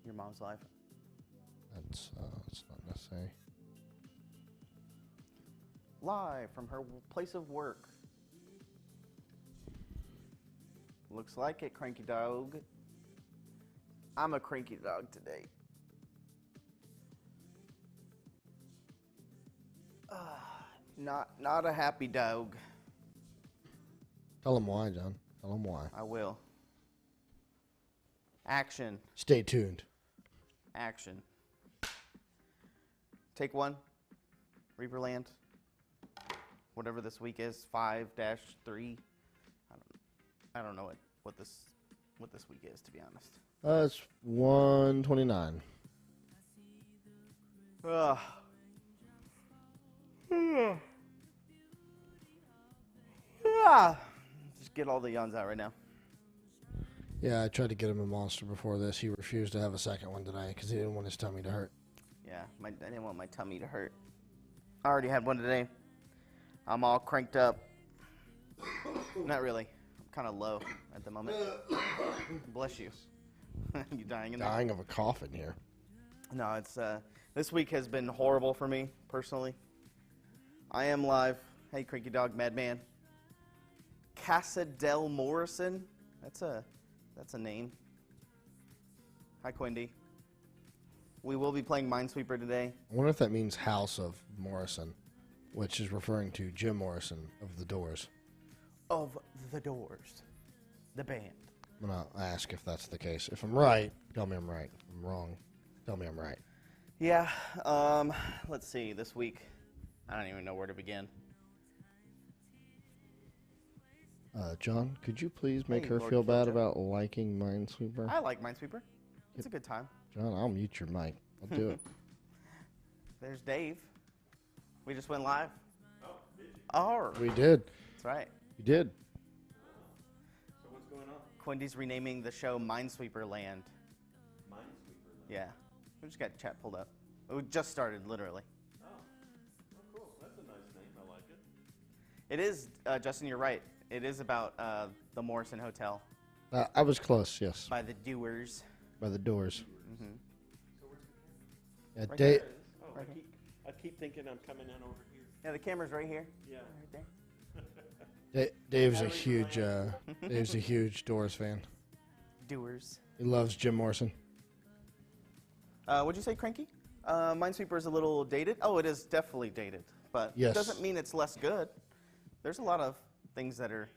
Your mom's live. That's not necessary. Live from her place of work. Looks like it, cranky dog. I'm a cranky dog today. Not a happy dog. Tell him why, John. Tell him why. I will. Action. Stay tuned. Action. Take one. ReaperLand. Whatever this week is, 5-3. I don't know what this week is, to be honest. It's 129. Ugh. Just get all the yawns out right now. Yeah, I tried to get him a monster before this. He refused to have a second one today because he didn't want his tummy to hurt. Yeah, I didn't want my tummy to hurt. I already had one today. I'm all cranked up. Not really. I'm kind of low at the moment. Bless you. You dying in there? Dying of a cough in here. No, it's this week has been horrible for me personally. I am live. Hey, Cranky Dog, Madman. Casa del Morrison. That's a name. Hi, Quindy. We will be playing Minesweeper today. I wonder if that means House of Morrison, which is referring to Jim Morrison of The Doors. Of the Doors, the band. I'm going to ask if that's the case. If I'm right, tell me I'm right. If I'm wrong, tell me I'm right. Yeah, let's see, this week, I don't even know where to begin. John, could you please make Hey, her Lord feel bad Killjoy. about liking Minesweeper? I like Minesweeper. It's a good time. John, I'll mute your mic. I'll do it. There's Dave. We just went live. Oh, did you? Oh, We did. that's right. You did. So what's going on? Quindy's renaming the show Minesweeper Land. Minesweeper. Yeah. We just got chat pulled up. It just started, literally. Oh, cool. That's a nice name. I like it. It is, Justin, you're right. It is about the Morrison Hotel I was close, yes. by the Doers. By the doors. Mm-hmm. So where's the camera? Yeah, Right Dave. there. There it is. Oh, Right I keep thinking I'm coming in over here. Yeah, the camera's right here. Yeah. Right there. Dave's a huge, Dave's a huge Doors fan. Doers. He loves Jim Morrison. What'd you say, Cranky? Minesweeper is a little dated. Oh, it is definitely dated, but Yes. it doesn't mean it's less good. There's a lot of things that are.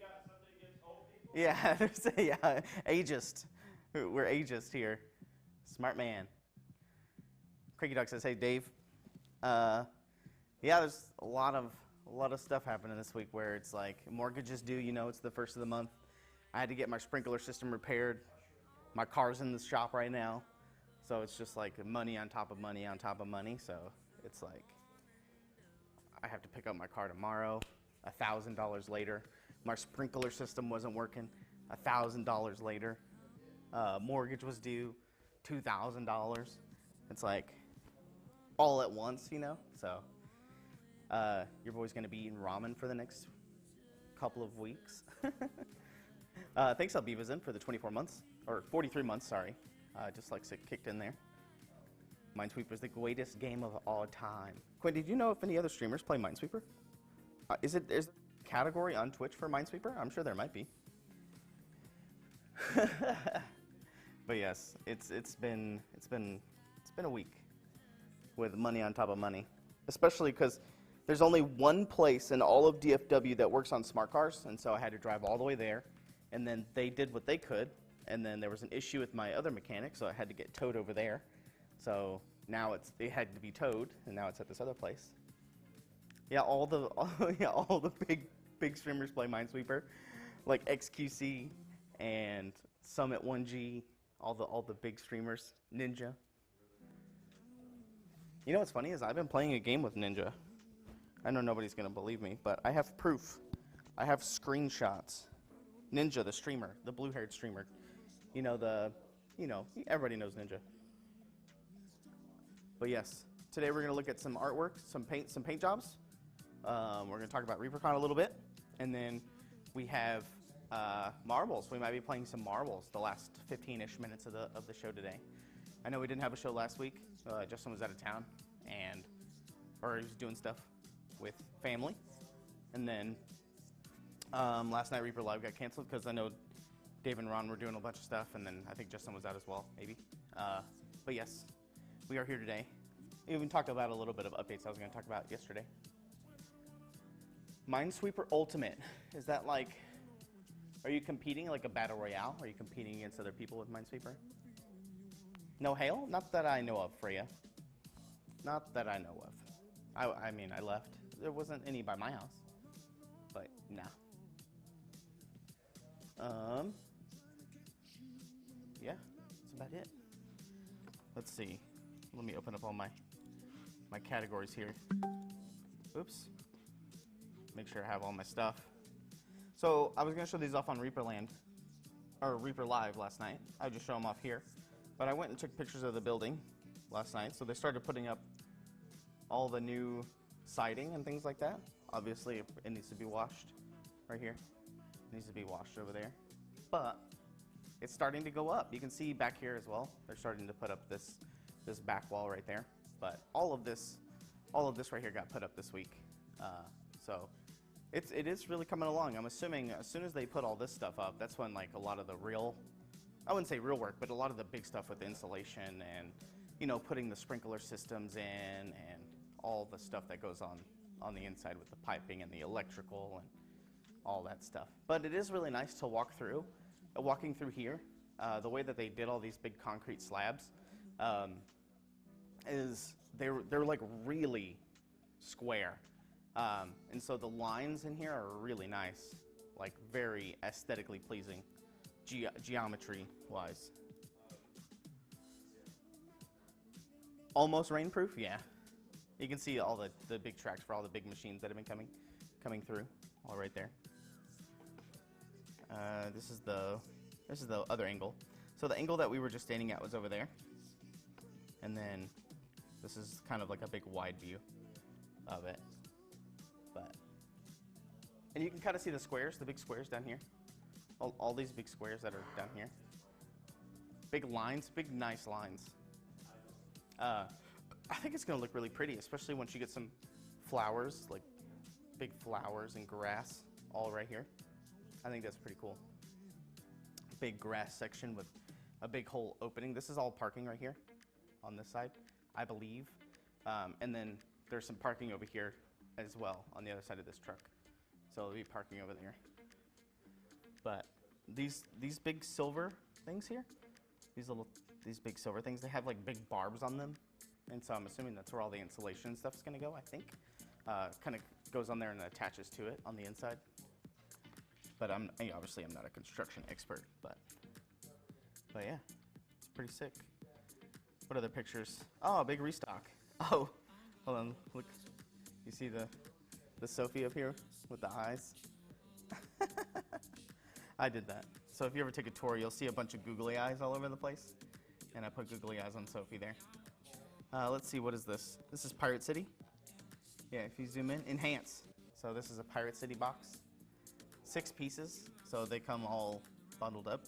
Yeah, yeah, ageist. We're ageist here. Smart man. Cranky Dog says, "Hey, Dave. Yeah, there's a lot of stuff happening this week where it's like mortgage is due. You know, it's the first of the month. I had to get my sprinkler system repaired. My car's in the shop right now, so it's just like money on top of money on top of money. So it's like I have to pick up my car tomorrow. $1,000 later, my sprinkler system wasn't working. $1,000 later, mortgage was due. $2,000. It's like all at once, you know. So your boy's gonna be eating ramen for the next couple of weeks. Thanks, Albivazen, for the 24 months or 43 months. Sorry, just like it kicked in there. Minesweeper is the greatest game of all time. Quinn, did you know if any other streamers play Minesweeper? Is a category on Twitch for Minesweeper? I'm sure there might be. But yes, it's been a week with money on top of money, especially because there's only one place in all of DFW that works on smart cars, and so I had to drive all the way there, and then they did what they could, and then there was an issue with my other mechanic, so I had to get towed over there. So now it had to be towed, and now it's at this other place. Yeah, all the big streamers play Minesweeper, like XQC and Summit 1G, all the big streamers, Ninja. You know what's funny is I've been playing a game with Ninja. I know nobody's gonna believe me, but I have proof. I have screenshots. Ninja, the streamer, the blue-haired streamer. Everybody knows Ninja. But yes, today we're gonna look at some artwork, some paint jobs. We're gonna talk about ReaperCon a little bit, and then we have marbles. We might be playing some marbles the last 15-ish minutes of the show today. I know we didn't have a show last week. Justin was out of town, or he was doing stuff with family. And then last night Reaper Live got canceled because I know Dave and Ron were doing a bunch of stuff, and then I think Justin was out as well, maybe. But yes, we are here today. We even talked about a little bit of updates I was going to talk about yesterday. Minesweeper Ultimate. Is that like, are you competing like a battle royale? Are you competing against other people with Minesweeper? No hail? Not that I know of, Freya. Not that I know of. I mean, I left. There wasn't any by my house. But, nah. Yeah, that's about it. Let's see. Let me open up all my categories here. Oops. Make sure I have all my stuff. So I was going to show these off on ReaperLand, or Reaper Live last night. I would just show them off here. But I went and took pictures of the building last night. So they started putting up all the new siding and things like that. Obviously, it needs to be washed right here. It needs to be washed over there. But it's starting to go up. You can see back here as well. They're starting to put up this back wall right there. But all of this right here got put up this week. So it is really coming along. I'm assuming as soon as they put all this stuff up, that's when like a lot of the real, I wouldn't say real work, but a lot of the big stuff with insulation and, you know, putting the sprinkler systems in and all the stuff that goes on the inside with the piping and the electrical and all that stuff. But it is really nice to walk through. Walking through here, the way that they did all these big concrete slabs is they're like really square. And so the lines in here are really nice, like very aesthetically pleasing, geometry-wise. Almost rainproof, yeah. You can see all the big tracks for all the big machines that have been coming through, all right there. This is the other angle. So the angle that we were just standing at was over there, and then this is kind of like a big wide view of it. And you can kind of see the squares, the big squares down here. All these big squares that are down here. Big lines, big nice lines. I think it's going to look really pretty, especially once you get some flowers, like big flowers and grass all right here. I think that's pretty cool. Big grass section with a big whole opening. This is all parking right here on this side, I believe. And then there's some parking over here as well on the other side of this truck. So it'll be parking over there. But these big silver things here, these big silver things, they have like big barbs on them. And so I'm assuming that's where all the insulation stuff is going to go, I think. Kind of goes on there and attaches to it on the inside. But obviously I'm not a construction expert, but yeah, it's pretty sick. What other pictures? Oh, a big restock. Oh, hold on, look. You see the Sophie up here with the eyes? I did that. So if you ever take a tour, you'll see a bunch of googly eyes all over the place. And I put googly eyes on Sophie there. Let's see, what is this? This is Pirate City. Yeah, if you zoom in, enhance. So this is a Pirate City box. 6 pieces, so they come all bundled up.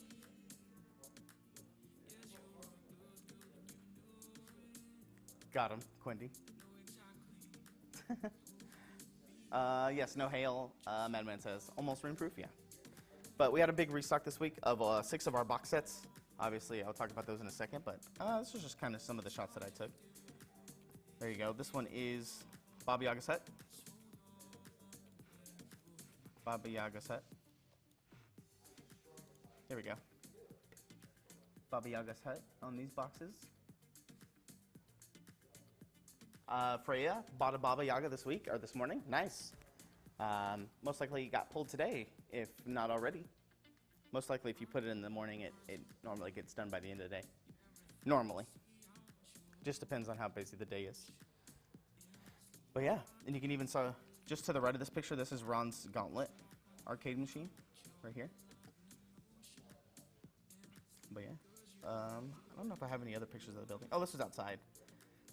Got him, Quindy. Yes, no hail, Madman says. Almost rainproof, yeah. But we had a big restock this week of 6 of our box sets. Obviously, I'll talk about those in a second, but this is just kind of some of the shots that I took. There you go. This one is Baba Yaga's hut. Baba Yaga's hut. There we go. Baba Yaga's hut on these boxes. Freya bought a Baba Yaga this week, or this morning. Nice. Most likely it got pulled today, if not already. Most likely if you put it in the morning, it normally gets done by the end of the day. Normally. Just depends on how busy the day is. But yeah, and you can even saw, just to the right of this picture, this is Ron's Gauntlet arcade machine, right here. But yeah, I don't know if I have any other pictures of the building. Oh, this was outside.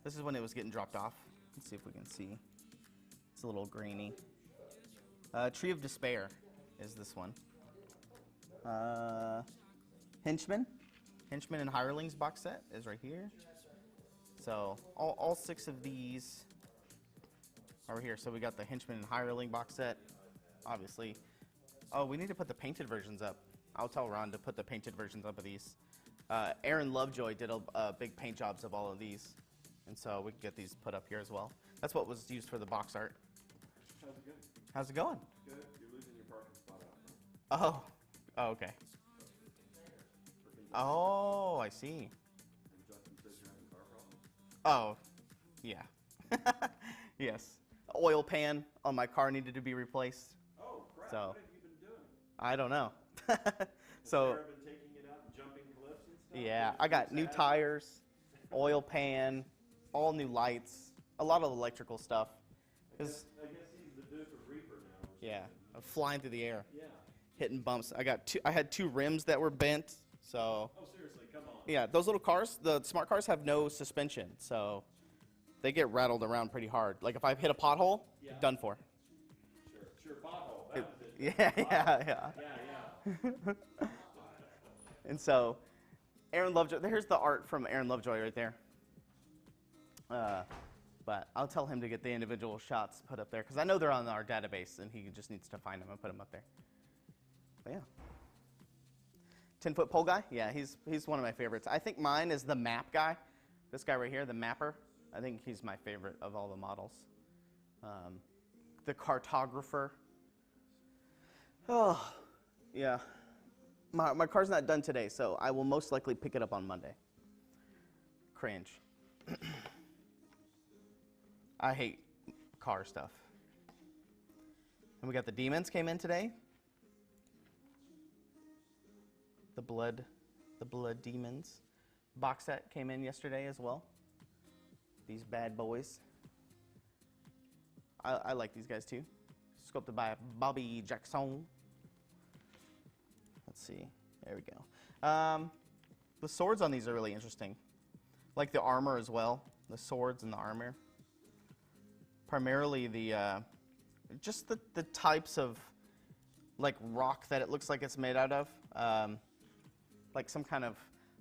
This is when it was getting dropped off. Let's see if we can see. It's a little grainy. Tree of Despair is this one. Henchman. Henchmen and Hirelings box set is right here. So all 6 of these are here. So we got the Henchmen and Hireling box set, obviously. Oh, we need to put the painted versions up. I'll tell Ron to put the painted versions up of these. Aaron Lovejoy did a big paint jobs of all of these, and so we can get these put up here as well. That's what was used for the box art. How's it going? How's it going? Good. You're losing your parking spot out front. Oh, okay. Oh, I see. And Justin says you're having car problems? Oh, yeah. Yes. Oil pan on my car needed to be replaced. Oh, crap. So- What have you been doing? I don't know. Has So, Sarah been taking it out and jumping cliffs and stuff? yeah, I got new tires, oil pan, all new lights, a lot of electrical stuff. I guess he's the Duke of Reaper now. or Yeah, something. I'm flying through the air, Yeah. hitting bumps. I had 2 rims that were bent, so Oh, seriously, come on. yeah, those little cars, the smart cars have no suspension, so they get rattled around pretty hard. Like if I hit a pothole, Yeah. done for. Sure, pothole. That was it. Yeah, yeah. Yeah. And so, Aaron Lovejoy, here's the art from Aaron Lovejoy right there. But I'll tell him to get the individual shots put up there, because I know they're on our database, and he just needs to find them and put them up there. But yeah. 10-foot pole guy? Yeah, he's one of my favorites. I think mine is the map guy. This guy right here, the mapper. I think he's my favorite of all the models. The cartographer. Oh, yeah. My car's not done today, so I will most likely pick it up on Monday. Cringe. I hate car stuff. And we got the demons came in today. The blood demons. Box set came in yesterday as well. These bad boys. I like these guys too. Sculpted by Bobby Jackson. Let's see. There we go. The swords on these are really interesting. Like the armor as well. The swords and the armor. Primarily just the types of like rock that it looks like it's made out of. Like some kind of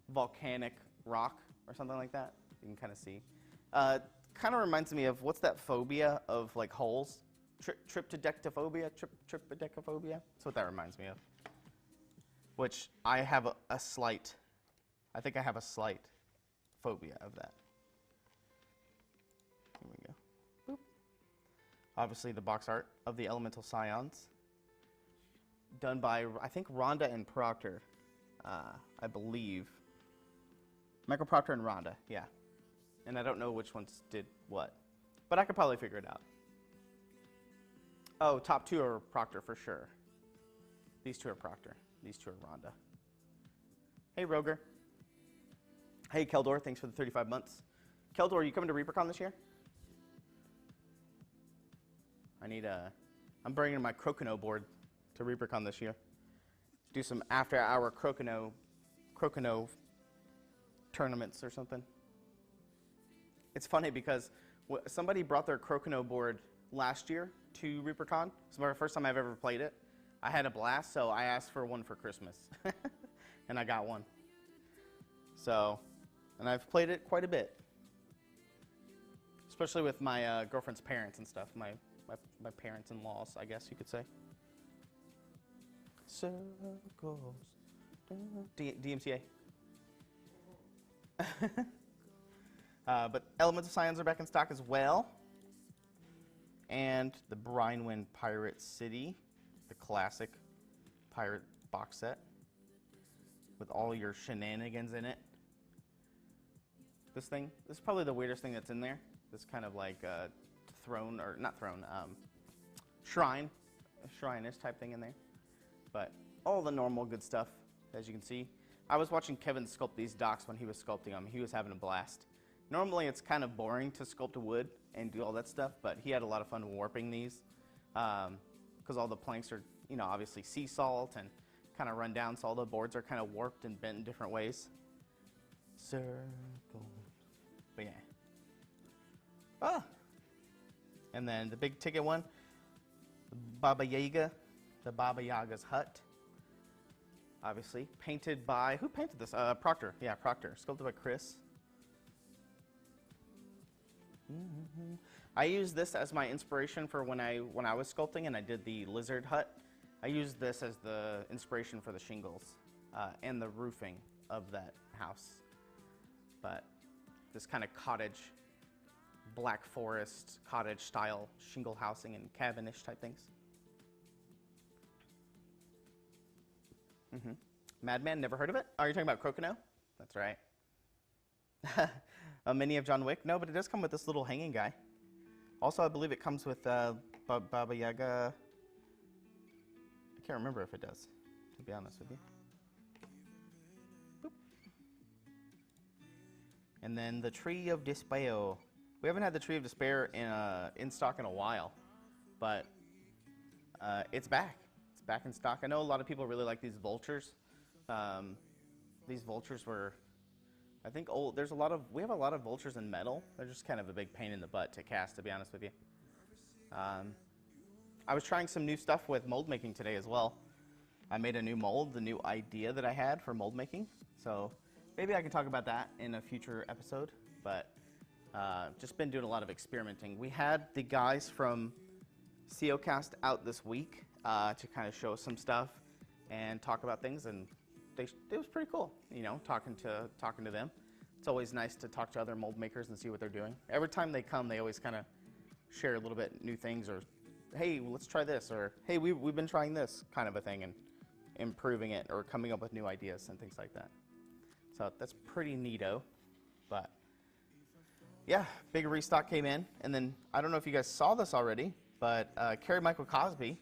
volcanic rock or something like that. You can kind of see. Kind of reminds me of, what's that phobia of like holes? Tryptodecaphobia? Tryptodecaphobia? That's what that reminds me of. Which I have a slight phobia of that. Here we go. Boop. Obviously the box art of the Elemental Scions. Done by, I think, Rhonda and Proctor. I believe. Michael Proctor and Rhonda, yeah. And I don't know which ones did what. But I could probably figure it out. Oh, top 2 are Proctor for sure. These 2 are Proctor. These 2 are Rhonda. Hey, Roger. Hey, Keldor, thanks for the 35 months. Keldor, are you coming to ReaperCon this year? I'm bringing my Crocono board to ReaperCon this year. Do some after-hour Crocono tournaments or something. It's funny because somebody brought their Crocono board last year to ReaperCon. It's the first time I've ever played it. I had a blast, so I asked for one for Christmas. And I got one. So, and I've played it quite a bit. Especially with my girlfriend's parents and stuff. My parents-in-laws, I guess you could say. Circles. DMCA. But Elemental Scions are back in stock as well. And the Brinewind Pirate City, the classic pirate box set with all your shenanigans in it. This is probably the weirdest thing that's in there. This kind of like throne, or not throne, shrine, a shrine-ish type thing in there. But all the normal good stuff, as you can see. I was watching Kevin sculpt these docks when he was sculpting them. He was having a blast. Normally it's kind of boring to sculpt wood and do all that stuff, but he had a lot of fun warping these because all the planks are, obviously sea salt and kind of run down, so all the boards are kind of warped and bent in different ways. Circle. But yeah. Ah! And then the big ticket one, the Baba Yaga's hut. obviously. Painted by, who painted this? Proctor. Yeah, Proctor. Sculpted by Chris. I used this as my inspiration for when I was sculpting and I did the lizard hut. I used this as the inspiration for the shingles and the roofing of that house. But this kind of cottage, Black Forest, cottage style shingle housing and cabin-ish type things. Madman, never heard of it? Oh, you're talking about Crocono? That's right. A mini of John Wick? No, but it does come with this little hanging guy. Also, I believe it comes with Baba Yaga. I can't remember if it does, to be honest with you. Boop. And then the Tree of Despair. We haven't had the Tree of Despair in stock in a while, but it's back. It's back in stock. I know a lot of people really like these vultures. These vultures were, I think, old. We have a lot of vultures in metal. They're just kind of a big pain in the butt to cast, to be honest with you. I was trying some new stuff with mold making today as well. I made a new mold, the new idea that I had for mold making. So maybe I can talk about that in a future episode, but just been doing a lot of experimenting. We had the guys from COcast out this week to kind of show some stuff and talk about things, and it was pretty cool, you know, talking to them. It's always nice to talk to other mold makers and see what they're doing. Every time they come, they always kind of share a little bit new things, or hey, let's try this, or hey, we've been trying this kind of a thing and improving it or coming up with new ideas and things like that. So that's pretty neato. But yeah, big restock came in, and then I don't know if you guys saw this already, but Carrie Michael Cosby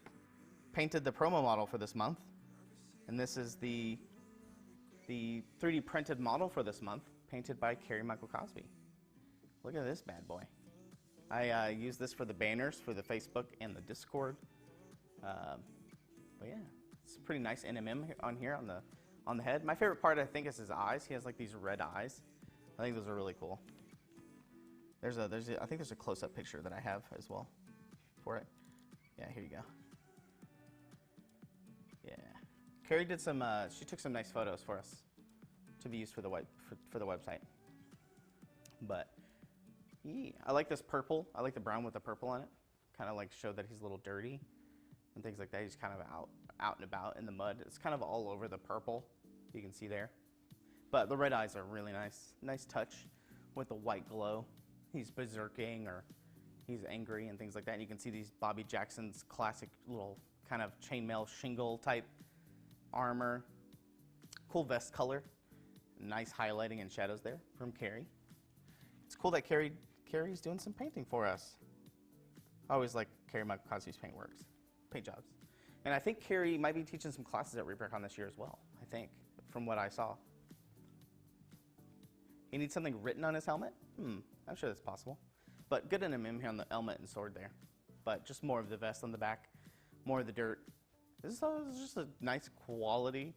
painted the promo model for this month, and this is the 3D printed model for this month, painted by Carrie Michael Cosby. Look at this bad boy. I use this for the banners for the Facebook and the Discord. But yeah, it's a pretty nice NMM on here on the head. My favorite part, I think, is his eyes. He has like these red eyes. I think those are really cool. I think there's a close-up picture that I have as well for it. Yeah, here you go. Yeah, Carrie did some. She took some nice photos for us to be used for the website. But yeah, I like this purple. I like the brown with the purple on it. Kind of like show that he's a little dirty and things like that. He's kind of out and about in the mud. It's kind of all over the purple. You can see there. But the red eyes are really nice. Nice touch with the white glow. He's berserking or he's angry and things like that. And you can see these Bobby Jackson's classic little kind of chainmail shingle type armor. Cool vest color. Nice highlighting and shadows there from Carrie. It's cool that Carrie's doing some painting for us. I always like Carrie Michael Cosby's paint jobs. And I think Carrie might be teaching some classes at ReaperCon this year as well, I think, from what I saw. He needs something written on his helmet? I'm sure that's possible. But good NMM here on the helmet and sword there. But just more of the vest on the back, more of the dirt. This is just a nice quality,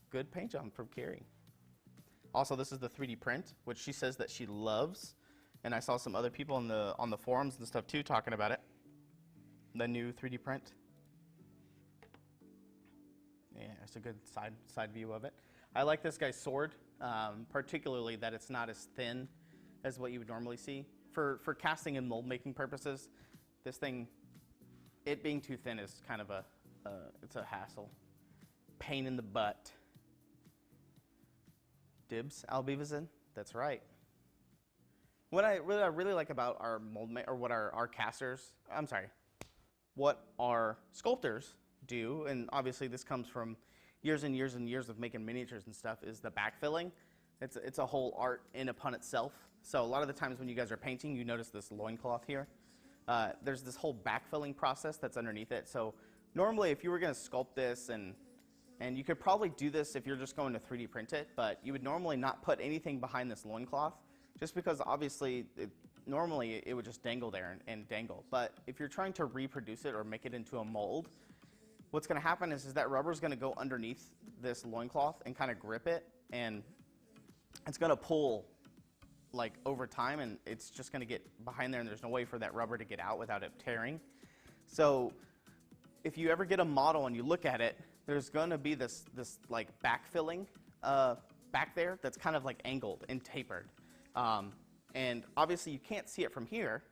good paint job from Carrie. Also, this is the 3D print, which she says that she loves. And I saw some other people on the forums and stuff too talking about it. The new 3D print. Yeah, it's a good side view of it. I like this guy's sword, particularly that it's not as thin as what you would normally see. For casting and mold making purposes, this thing, it being too thin is kind of it's a hassle. Pain in the butt. Dibs, Albivazin, that's right. What I really like about our what our casters, what our sculptors do, and obviously this comes from years and years and years of making miniatures and stuff, is the backfilling. It's a whole art in upon itself. So a lot of the times when you guys are painting, you notice this loincloth here. There's this whole backfilling process that's underneath it. So normally if you were going to sculpt this, and you could probably do this if you're just going to 3D print it, but you would normally not put anything behind this loincloth, just because obviously normally it would just dangle there and dangle. But if you're trying to reproduce it or make it into a mold, what's going to happen is that rubber is going to go underneath this loincloth and kind of grip it, and it's going to pull like over time, and it's just going to get behind there, and there's no way for that rubber to get out without it tearing. So if you ever get a model and you look at it, there's going to be this like backfilling back there that's kind of like angled and tapered. And obviously you can't see it from here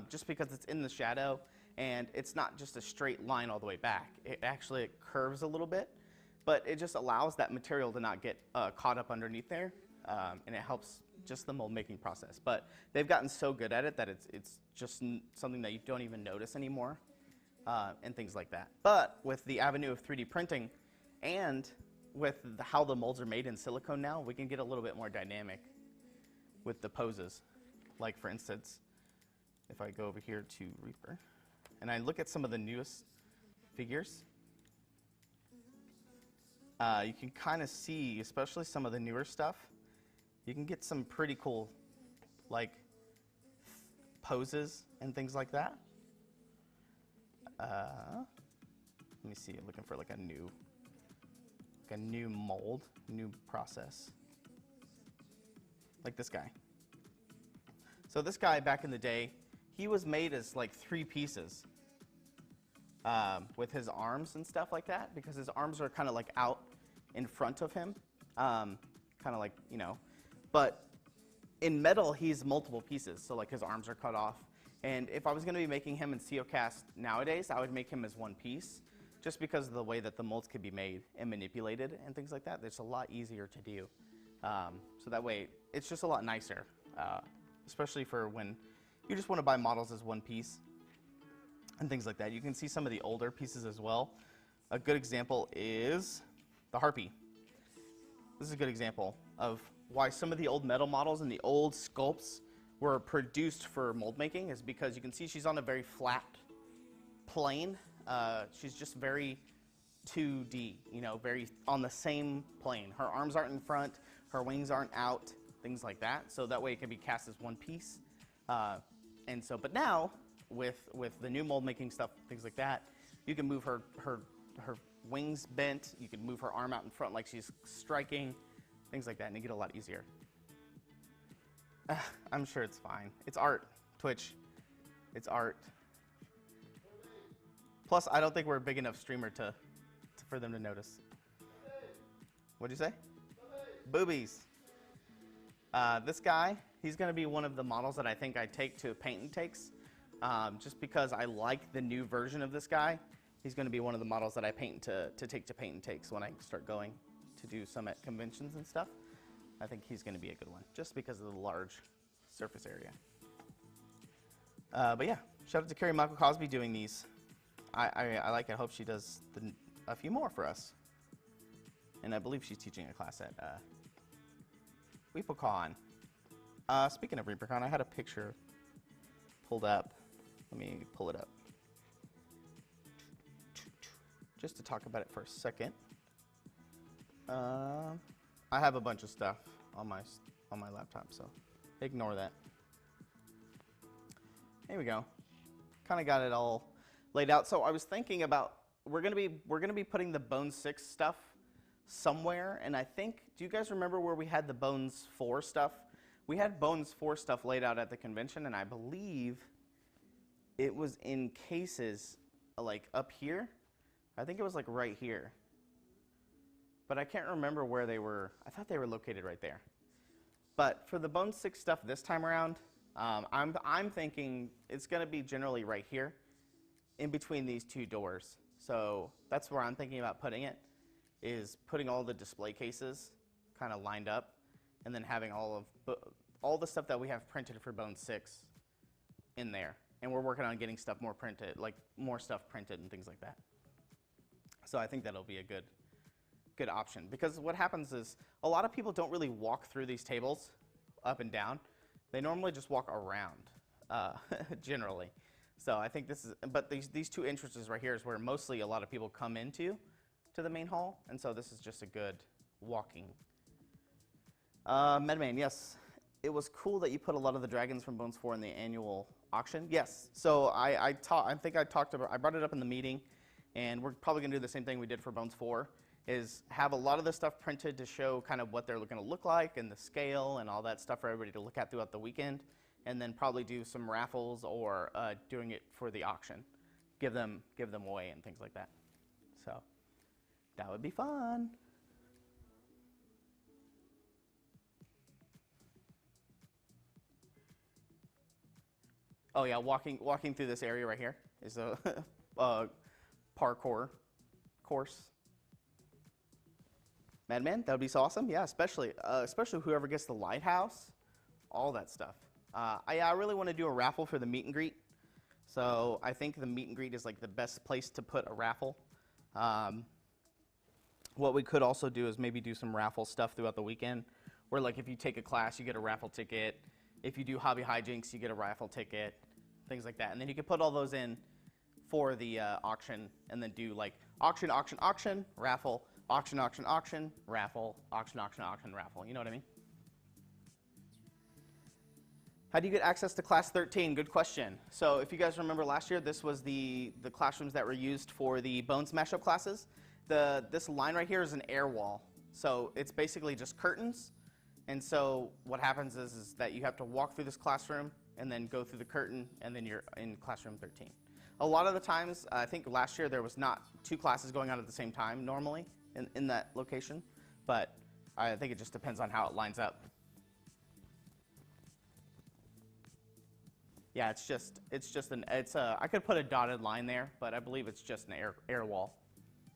just because it's in the shadow and it's not just a straight line all the way back. It actually curves a little bit, but it just allows that material to not get caught up underneath there, and it helps just the mold making process. But they've gotten so good at it that it's just something that you don't even notice anymore, and things like that. But with the avenue of 3D printing and with how the molds are made in silicone now, we can get a little bit more dynamic with the poses. Like for instance, if I go over here to Reaper and I look at some of the newest figures, you can kind of see, especially some of the newer stuff, you can get some pretty cool like poses and things like that. Let me see, I'm looking for like a new mold, new process. Like this guy. So this guy back in the day, he was made as like 3 pieces with his arms and stuff like that, because his arms are kind of like out in front of him, kind of like, you know. But in metal, he's multiple pieces, so like his arms are cut off. And if I was going to be making him in COCast nowadays, I would make him as 1 piece, just because of the way that the molds could be made and manipulated and things like that. It's a lot easier to do. So that way, it's just a lot nicer, especially for when you just want to buy models as 1 piece and things like that. You can see some of the older pieces as well. A good example is the Harpy. This is a good example of why some of the old metal models and the old sculpts were produced for mold making, is because you can see she's on a very flat plane. She's just very 2D, you know, very on the same plane. Her arms aren't in front, her wings aren't out, things like that. So that way it can be cast as 1 piece. And so, but now with the new mold making stuff, things like that, you can move her wings bent, you can move her arm out in front like she's striking, things like that, and you get a lot easier. I'm sure it's fine. It's art, Twitch. It's art. Plus, I don't think we're a big enough streamer for them to notice. What'd you say? Boobies. This guy, he's going to be one of the models that I think I take to paint and takes, just because I like the new version of this guy. He's going to be one of the models that I paint to take to paint and takes when I start going to do some at conventions and stuff. I think he's going to be a good one, just because of the large surface area. But yeah, shout out to Carrie Michael Cosby doing these. I like it. I hope she does a few more for us. And I believe she's teaching a class at ReaperCon. Speaking of ReaperCon, I had a picture pulled up. Let me pull it up. Just to talk about it for a second. I have a bunch of stuff on my laptop, so ignore that. There we go. Kind of got it all laid out. So I was thinking about we're gonna be putting the Bones 6 stuff somewhere, and I think, do you guys remember where we had the Bones 4 stuff? We had Bones 4 stuff laid out at the convention, and I believe it was in cases like up here. I think it was like right here. But I can't remember where they were. I thought they were located right there. But for the Bones 6 stuff this time around, I'm thinking it's going to be generally right here, in between these 2 doors. So that's where I'm thinking about putting it, is putting all the display cases kind of lined up, and then having all the stuff that we have printed for Bones 6 in there. And we're working on getting stuff more printed, like more stuff printed and things like that. So I think that'll be a good option, because what happens is a lot of people don't really walk through these tables up and down. They normally just walk around, generally. So I think this is, but these 2 entrances right here is where mostly a lot of people come into the main hall, and so this is just a good walking. Medman, yes, it was cool that you put a lot of the dragons from Bones 4 in the annual auction. Yes, so I brought it up in the meeting, and we're probably gonna do the same thing we did for Bones 4. Is have a lot of the stuff printed to show kind of what they're going to look like and the scale and all that stuff for everybody to look at throughout the weekend, and then probably do some raffles or doing it for the auction, give them away and things like that. So That would be fun. Oh yeah, walking through this area right here is a parkour course. Madman, that would be so awesome. Yeah, especially whoever gets the lighthouse, all that stuff. I really want to do a raffle for the meet and greet. So I think the meet and greet is like the best place to put a raffle. What we could also do is maybe do some raffle stuff throughout the weekend, where like if you take a class, you get a raffle ticket. If you do hobby hijinks, you get a raffle ticket, things like that. And then you can put all those in for the auction, and then do like auction, auction, auction, raffle, auction, auction, auction, raffle, auction, auction, auction, raffle. You know what I mean? How do you get access to class 13? Good question. So if you guys remember last year, this was the classrooms that were used for the Bones mashup classes. This line right here is an air wall. So it's basically just curtains. And so what happens is that you have to walk through this classroom and then go through the curtain, and then you're in classroom 13. A lot of the times, I think last year there was not 2 classes going on at the same time normally in that location, but I think it just depends on how it lines up. Yeah, I could put a dotted line there, but I believe it's just an air wall,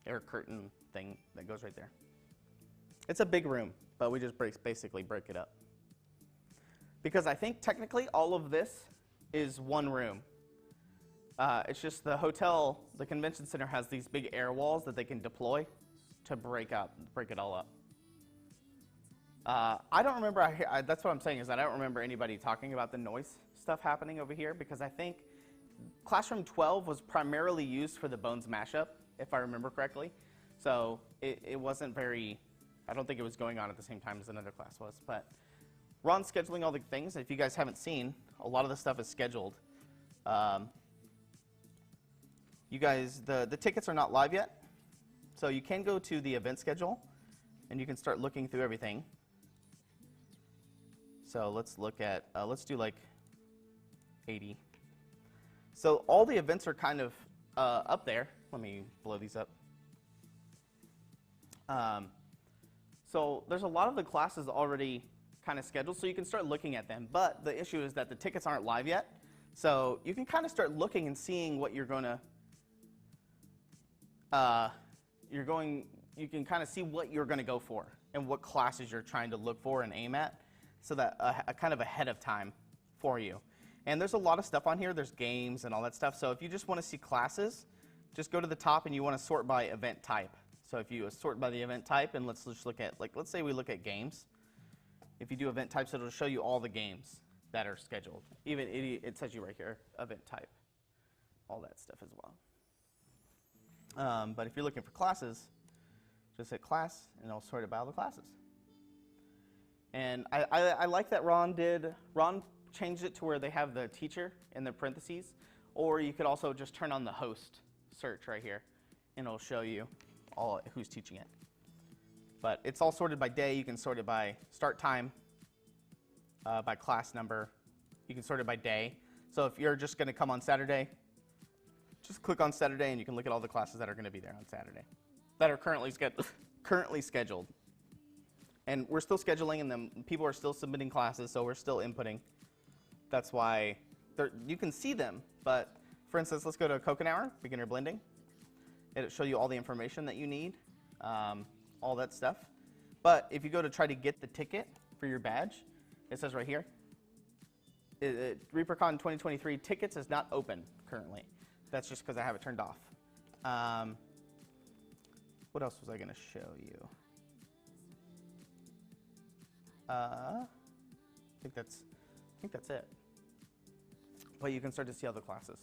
air curtain thing that goes right there. It's a big room, but we just basically break it up. Because I think technically all of this is one room. It's just the hotel, the convention center has these big air walls that they can deploy to break it all up. I don't remember, that's what I'm saying, is that I don't remember anybody talking about the noise stuff happening over here, because I think classroom 12 was primarily used for the Bones mashup, if I remember correctly. So it wasn't very, I don't think it was going on at the same time as another class was, but Ron's scheduling all the things. If you guys haven't seen, a lot of the stuff is scheduled. You guys, the tickets are not live yet, so you can go to the event schedule, and you can start looking through everything. So let's look at, let's do like 80. So all the events are kind of up there. Let me blow these up. So there's a lot of the classes already kind of scheduled, so you can start looking at them. But the issue is that the tickets aren't live yet. So you can kind of start looking and seeing what you're going to, you can kind of see what you're going to go for and what classes you're trying to look for and aim at, so that kind of ahead of time for you. And there's a lot of stuff on here. There's games and all that stuff. So if you just want to see classes, just go to the top and you want to sort by event type. So if you sort by the event type, and let's just look at, like, let's say we look at games. If you do event types, it'll show you all the games that are scheduled. Even it says you right here, event type, all that stuff as well. But if you're looking for classes, just hit class, and it'll sort it by all the classes. And I like that Ron changed it to where they have the teacher in the parentheses, or you could also just turn on the host search right here, and it'll show you all who's teaching it. But it's all sorted by day. You can sort it by start time, by class number. You can sort it by day. So if you're just going to come on Saturday, just click on Saturday, and you can look at all the classes that are going to be there on Saturday that are currently scheduled. And we're still scheduling, and then people are still submitting classes, so we're still inputting. That's why you can see them. But for instance, let's go to Coconut Hour, beginner blending. It'll show you all the information that you need, all that stuff. But if you go to try to get the ticket for your badge, it says right here, ReaperCon 2023 tickets is not open currently. That's just because I have it turned off. What else was I going to show you? I think that's it. But you can start to see other classes.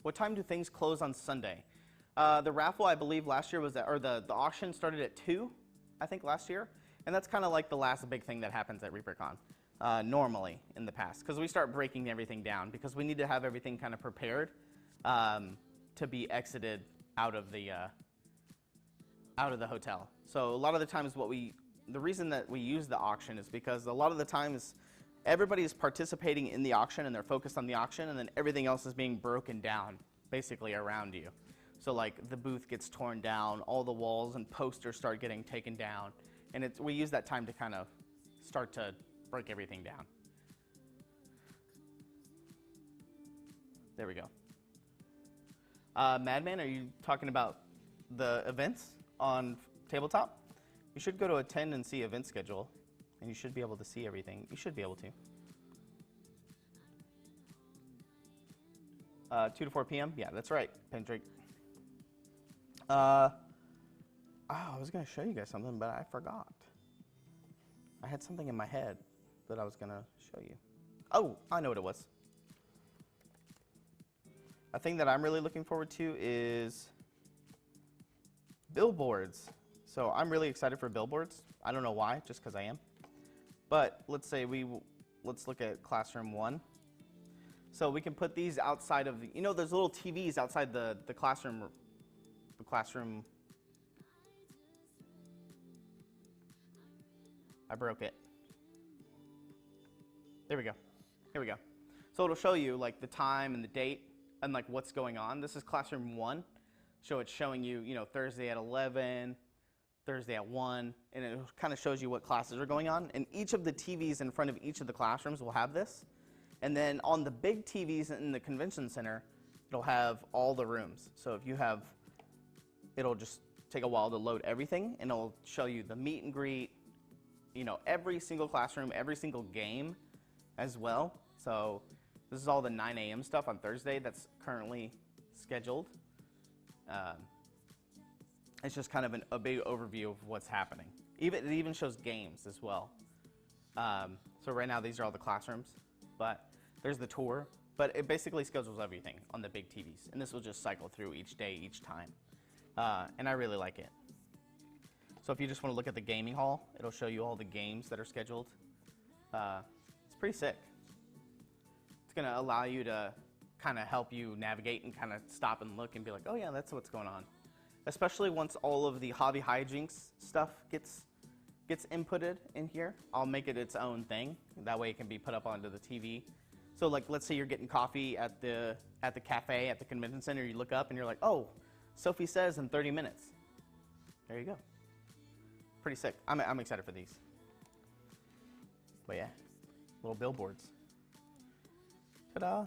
What time do things close on Sunday? The raffle, I believe, last year was or the auction started at 2, I think, last year. And that's kind of like the last big thing that happens at ReaperCon, normally in the past. Because we start breaking everything down, because we need to have everything kind of prepared to be exited out of the hotel. So a lot of the times the reason that we use the auction is because a lot of the times everybody is participating in the auction and they're focused on the auction, and then everything else is being broken down basically around you. So like the booth gets torn down, all the walls and posters start getting taken down, and we use that time to kind of start to break everything down. There we go. Madman, are you talking about the events on tabletop? You should go to attend and see event schedule, and you should be able to see everything. You should be able to. 2 to 4 p.m.? Yeah, that's right, Pendrick. I was going to show you guys something, but I forgot. I had something in my head that I was going to show you. Oh, I know what it was. A thing that I'm really looking forward to is billboards. So I'm really excited for billboards. I don't know why, just because I am. But let's say let's look at classroom 1. So we can put these outside of the, there's little TVs outside the classroom. The classroom. I broke it. There we go. Here we go. So it'll show you like the time and the date and like what's going on. This is classroom 1. So it's showing you, Thursday at 11, Thursday at 1, and it kind of shows you what classes are going on. And each of the TVs in front of each of the classrooms will have this. And then on the big TVs in the convention center, it'll have all the rooms. So if you have, it'll just take a while to load everything, and it'll show you the meet and greet, every single classroom, every single game as well. So this is all the 9 a.m. stuff on Thursday that's currently scheduled. It's just kind of a big overview of what's happening. It even shows games as well. So right now these are all the classrooms, but there's the tour. But it basically schedules everything on the big TVs, and this will just cycle through each day, each time. And I really like it. So if you just want to look at the gaming hall, it'll show you all the games that are scheduled. It's pretty sick. It's going to allow you to kind of help you navigate and kind of stop and look and be like, oh yeah, that's what's going on. Especially once all of the hobby hijinks stuff gets inputted in here, I'll make it its own thing. That way it can be put up onto the TV. So like, let's say you're getting coffee at the cafe at the convention center. You look up and you're like, oh, Sophie says in 30 minutes. There you go. Pretty sick. I'm excited for these. But yeah, little billboards. Ta-da.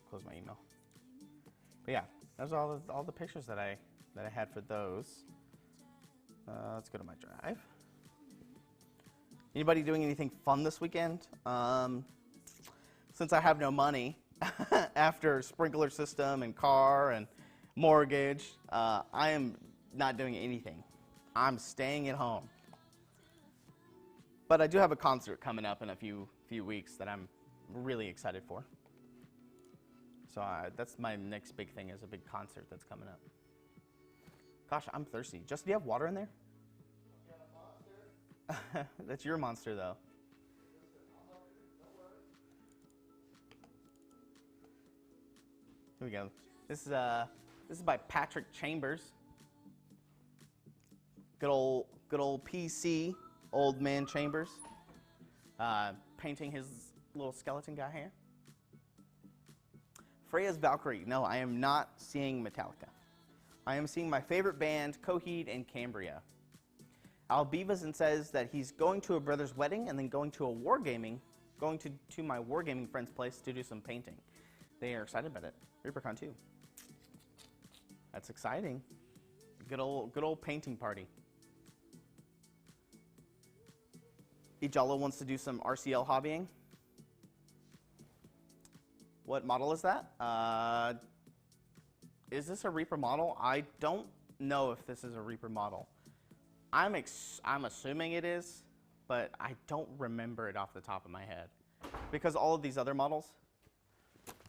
Close my email. But yeah, those are all the pictures that I had for those. Let's go to my drive. Anybody doing anything fun this weekend? Since I have no money after sprinkler system and car and mortgage, I am not doing anything. I'm staying at home. But I do have a concert coming up in a few weeks that I'm really excited for. So that's my next big thing, is a big concert that's coming up. Gosh, I'm thirsty. Justin, do you have water in there? That's your monster, though. Here we go. This is by Patrick Chambers. Good old PC, old man Chambers. Painting his little skeleton guy here. Freya's Valkyrie. No, I am not seeing Metallica. I am seeing my favorite band, Coheed and Cambria. Al Beavis says that he's going to a brother's wedding and then going to my wargaming friend's place to do some painting. They are excited about it. ReaperCon 2. That's exciting. Good old painting party. Ijala wants to do some RCL hobbying. What model is that? Is this a Reaper model? I don't know if this is a Reaper model. I'm assuming it is, but I don't remember it off the top of my head. Because all of these other models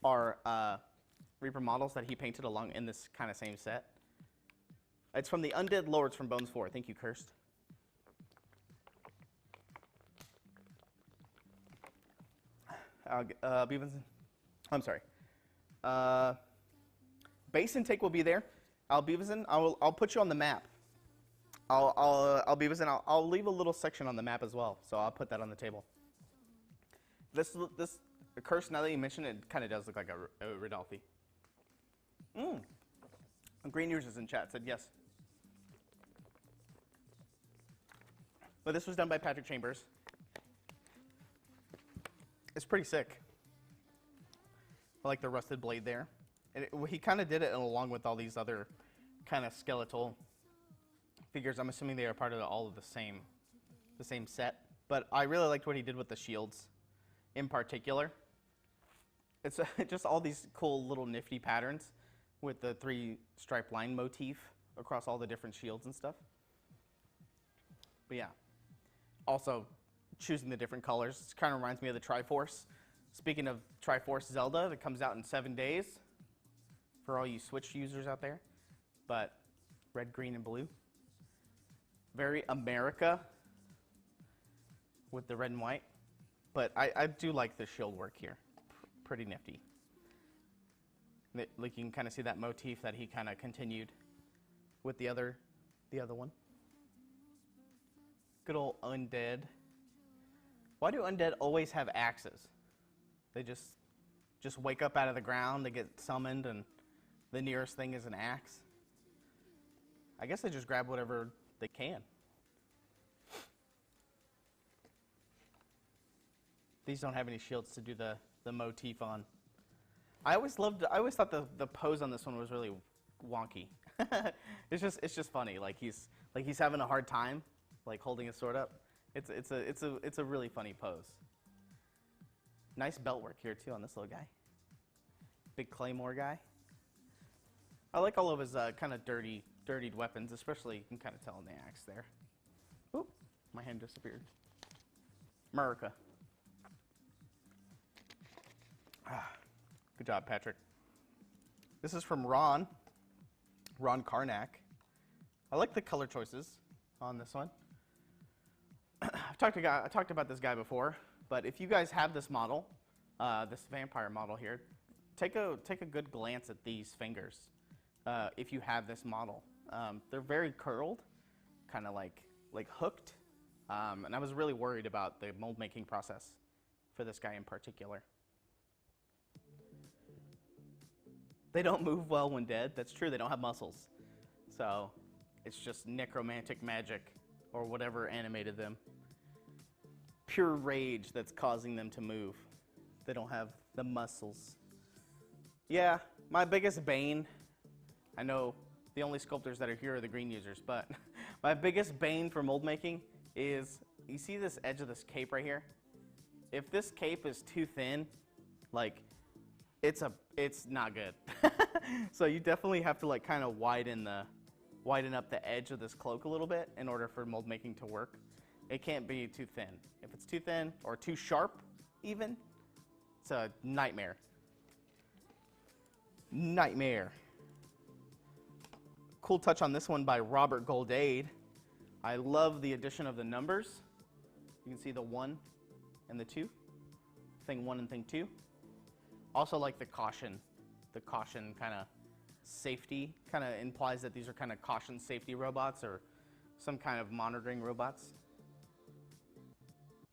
are Reaper models that he painted along in this kind of same set. It's from the Undead Lords from Bones 4. Thank you, Cursed. Beavinson. I'm sorry. Base intake will be there. Al Beavinson, I'll put you on the map. I'll Beavinson, I'll leave a little section on the map as well, so I'll put that on the table. This The curse, now that you mention it, it kind of does look like a Ridolfi. Green users in chat said yes. But this was done by Patrick Chambers. It's pretty sick. I like the rusted blade there. And he kind of did it along with all these other kind of skeletal figures. I'm assuming they are part of all of the same set. But I really liked what he did with the shields in particular. It's just all these cool little nifty patterns with the 3 stripe line motif across all the different shields and stuff. But yeah, also choosing the different colors. It kind of reminds me of the Triforce. Speaking of Triforce Zelda, that comes out in 7 days for all you Switch users out there. But red, green, and blue. Very America with the red and white. But I do like the shield work here. Pretty nifty. Like you can kind of see that motif that he kind of continued with the other one. Good old undead. Why do undead always have axes? They just wake up out of the ground, they get summoned, and the nearest thing is an axe. I guess they just grab whatever they can. These don't have any shields to do the motif on. I always thought the pose on this one was really wonky. It's just funny. Like he's having a hard time, like holding his sword up. It's a really funny pose. Nice belt work here too on this little guy. Big claymore guy. I like all of his kind of dirtied weapons, especially you can kind of tell in the axe there. Oop, my hand disappeared. America. Good job, Patrick. This is from Ron Karnak. I like the color choices on this one. I talked about this guy before, but if you guys have this model, this vampire model here, take a good glance at these fingers. If you have this model, they're very curled, kind of like hooked, and I was really worried about the mold making process for this guy in particular. They don't move well when dead. That's true. They don't have muscles. So it's just necromantic magic or whatever animated them. Pure rage that's causing them to move. They don't have the muscles. Yeah, my biggest bane, I know the only sculptors that are here are the green users, but my biggest bane for mold making is, you see this edge of this cape right here? If this cape is too thin, like, it's not good. So you definitely have to like kind of widen up the edge of this cloak a little bit in order for mold making to work. It can't be too thin. If it's too thin or too sharp even, it's a nightmare. Nightmare. Cool touch on this one by Robert Goldade. I love the addition of the numbers. You can see the 1 and the 2. Thing 1 and thing 2. Also like the caution kind of safety, kind of implies that these are kind of caution safety robots or some kind of monitoring robots.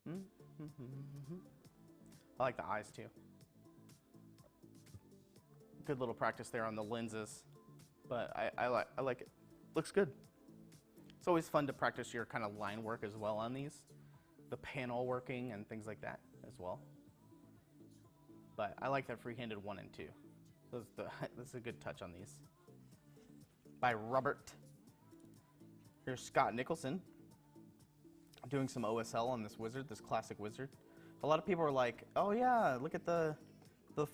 I like the eyes too. Good little practice there on the lenses, but I like it. Looks good. It's always fun to practice your kind of line work as well on these, the panel working and things like that as well. But I like that free-handed 1 and 2. This is a good touch on these. By Robert. Here's Scott Nicholson doing some OSL on this wizard, this classic wizard. A lot of people are like, oh yeah, look at the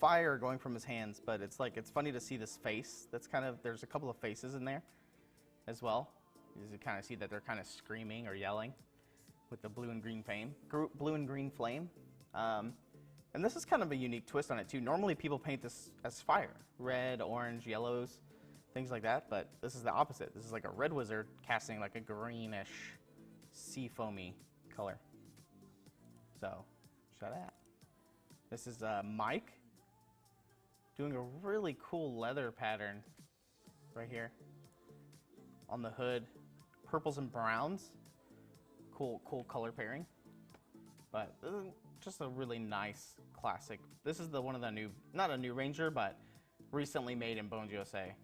fire going from his hands, but it's funny to see this face. That's kind of, there's a couple of faces in there as well. You kind of see that they're kind of screaming or yelling with the blue and green flame. And this is kind of a unique twist on it too. Normally people paint this as fire, red, orange, yellows, things like that, but this is the opposite. This is like a red wizard casting like a greenish, sea foamy color. So, shout out. This is Mike doing a really cool leather pattern right here on the hood. Purples and browns. Cool color pairing. But just a really nice classic. This is one of the new, not a new Ranger, but recently made in Bones USA.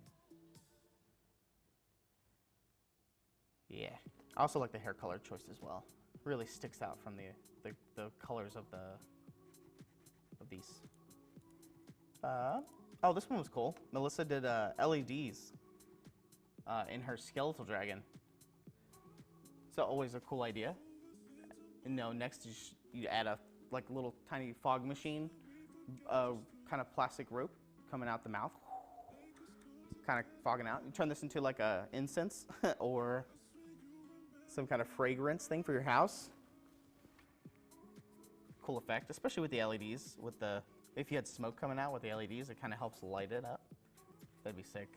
Yeah. I also like the hair color choice as well. Really sticks out from the colors of these. Oh, this one was cool. Melissa did LEDs in her skeletal dragon. So always a cool idea. And next you add a little tiny fog machine, kind of plastic rope coming out the mouth, kind of fogging out. You turn this into like a incense or some kind of fragrance thing for your house. Cool effect, especially with the LEDs. If you had smoke coming out with the LEDs, it kind of helps light it up. That'd be sick.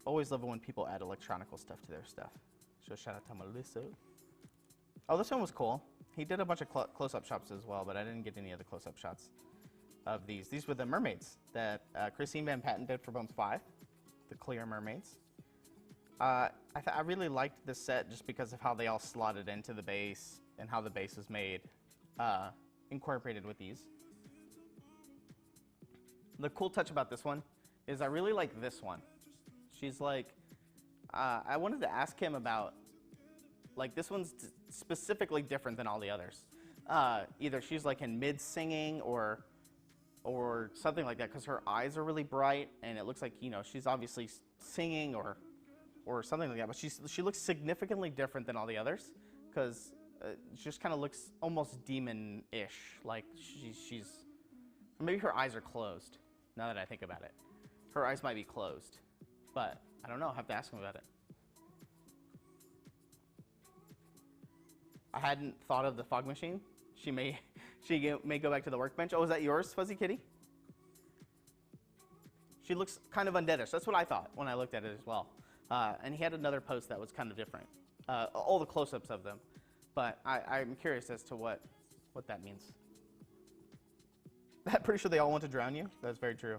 Always love it when people add electronical stuff to their stuff. So shout out to Melissa. Oh, this one was cool. He did a bunch of close-up shots as well, but I didn't get any of the close-up shots of these. These were the mermaids that Christine Van Patten did for Bones 5, the clear mermaids. I really liked this set just because of how they all slotted into the base and how the base was made, incorporated with these. The cool touch about this one is I really like this one. She's like, I wanted to ask him about, like, this one's specifically different than all the others. Either she's like in mid-singing or something like that, because her eyes are really bright and it looks like, she's obviously singing or something like that, but she looks significantly different than all the others, because she just kind of looks almost demon-ish, like she's, maybe her eyes are closed, now that I think about it. Her eyes might be closed, but I don't know, I'll have to ask him about it. I hadn't thought of the fog machine. She may go back to the workbench. Oh, is that yours, Fuzzy Kitty? She looks kind of undeadish. That's what I thought when I looked at it as well. And he had another post that was kind of different. All the close-ups of them. But I'm curious as to what that means. I'm pretty sure they all want to drown you. That's very true.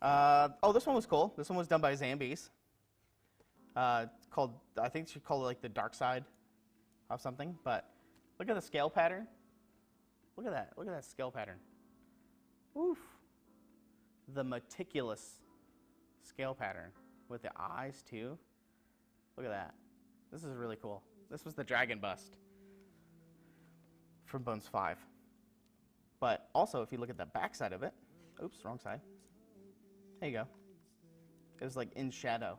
Oh, this one was cool. This one was done by Zambies. I think she called it like the dark side of something. But look at the scale pattern. Look at that. Look at that scale pattern. Oof. The meticulous scale pattern with the eyes too. Look at that. This is really cool. This was the dragon bust from Bones 5. But also, if you look at the back side of it, oops, wrong side. There you go. It was like in shadow,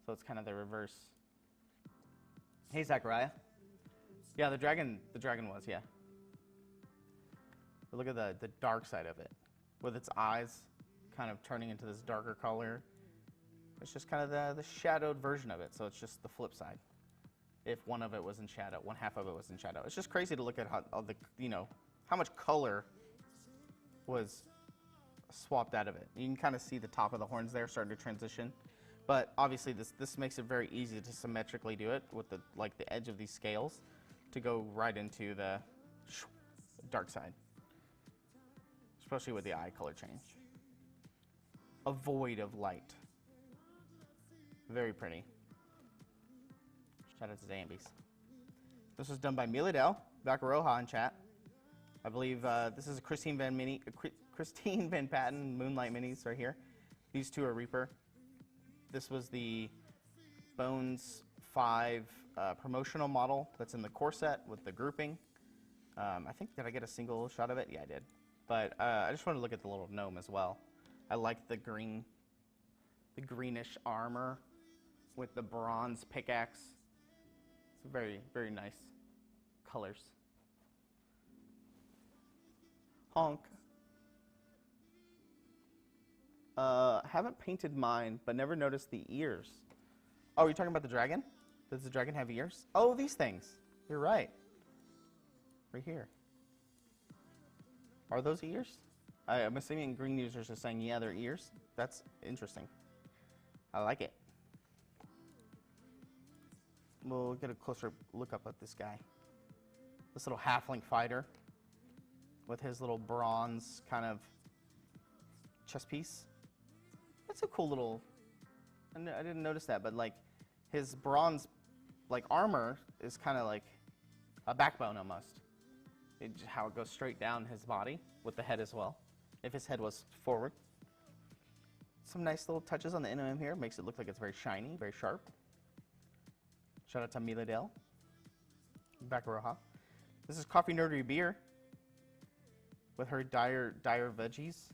so it's kind of the reverse. Hey, Zachariah. Yeah, the dragon was, yeah. But look at the dark side of it, with its eyes kind of turning into this darker color. It's just kind of the shadowed version of it, so it's just the flip side. If one of it was in shadow, one half of it was in shadow. It's just crazy to look at how much color was swapped out of it. You can kind of see the top of the horns there starting to transition. But obviously this makes it very easy to symmetrically do it with the edge of these scales to go right into the dark side. Especially with the eye color change. A void of light. Very pretty. Shout out to Zambies. This was done by Miladel, Baccaroja in chat. I believe this is a Christine Van Patten Moonlight Minis right here. These two are Reaper. This was the Bones 5 promotional model that's in the core set with the grouping. I think, did I get a single shot of it? Yeah, I did. But I just wanted to look at the little gnome as well. I like the greenish armor with the bronze pickaxe. It's very, very nice colors. Honk. Haven't painted mine, but never noticed the ears. Oh, you're talking about the dragon? Does the dragon have ears? Oh, these things. You're right. Right here. Are those ears? I'm assuming green users are saying, yeah, they're ears. That's interesting. I like it. We'll get a closer look up at this guy. This little halfling fighter with his little bronze kind of chest piece. That's a cool little, I didn't notice that, but like his bronze like armor is kind of like a backbone almost. How it goes straight down his body with the head as well, if his head was forward. Some nice little touches on the NMM here. Makes it look like it's very shiny, very sharp. Shout out to Mila Dell. Bakaroha. This is Coffee Nerdery Beer with her dire veggies.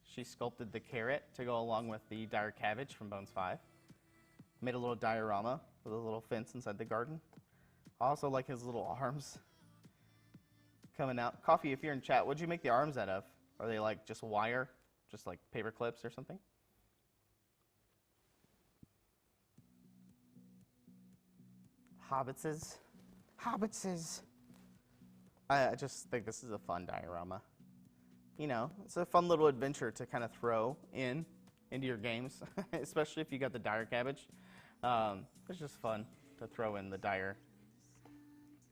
She sculpted the carrot to go along with the dire cabbage from Bones 5. Made a little diorama with a little fence inside the garden. I also like his little arms coming out. Coffee, if you're in chat, what'd you make the arms out of? Are they like just wire, just like paper clips or something? Hobbitses. Hobbitses. I just think this is a fun diorama. You know, it's a fun little adventure to kind of throw into your games, especially if you got the dire cabbage. It's just fun to throw in the dire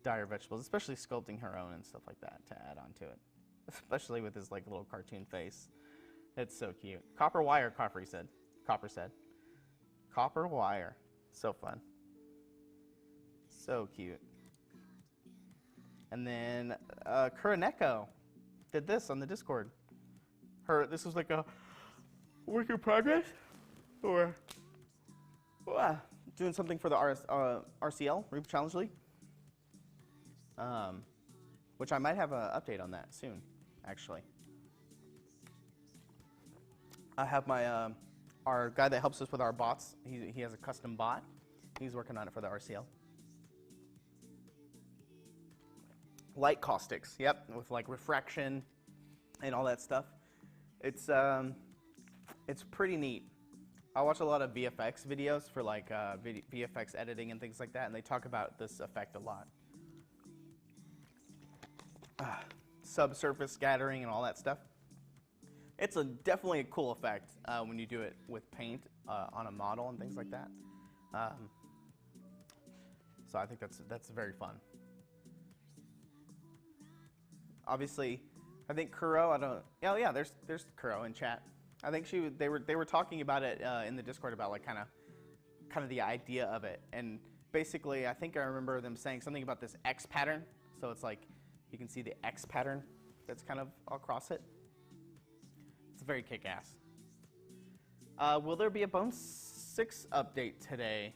vegetables, especially sculpting her own and stuff like that to add on to it, especially with his like little cartoon face. It's so cute. Copper wire, Copper said. Copper wire. So fun. So cute. And then Kuroneko did this on the Discord. This was like a work in progress, or doing something for the RCL, Reaper Challenge League, which I might have an update on that soon, actually. I have my our guy that helps us with our bots. He has a custom bot. He's working on it for the RCL. Light caustics, yep, with like refraction and all that stuff. It's pretty neat. I watch a lot of VFX videos for like VFX editing and things like that, and they talk about this effect a lot. Subsurface scattering and all that stuff. It's definitely a cool effect when you do it with paint on a model and things like that. So I think that's very fun. Of think Kuro. Oh yeah, there's Kuro in chat. I think they were talking about it in the Discord about like kind of the idea of it, and basically I think I remember them saying something about this X pattern. So it's like you can see the X pattern that's kind of across it. It's very kick-ass. Will there be a Bone 6 update today?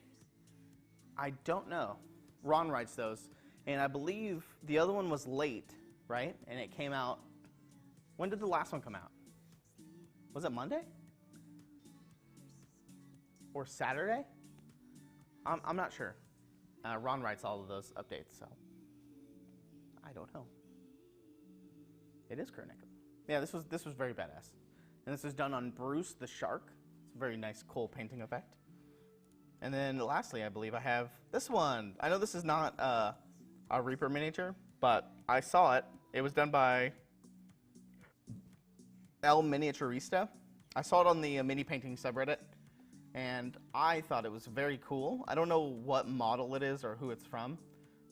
I don't know. Ron writes those, and I believe the other one was late, right? And it came out. When did the last one come out? Was it Monday? Or Saturday? I'm not sure. Ron writes all of those updates, so I don't know. It is Kuroneko. Yeah, this was very badass. And this is done on Bruce the Shark. It's a very nice, cool painting effect. And then lastly, I believe I have this one. I know this is not a Reaper miniature, but I saw it. It was done by El Miniaturista. I saw it on the mini painting subreddit, and I thought it was very cool. I don't know what model it is or who it's from,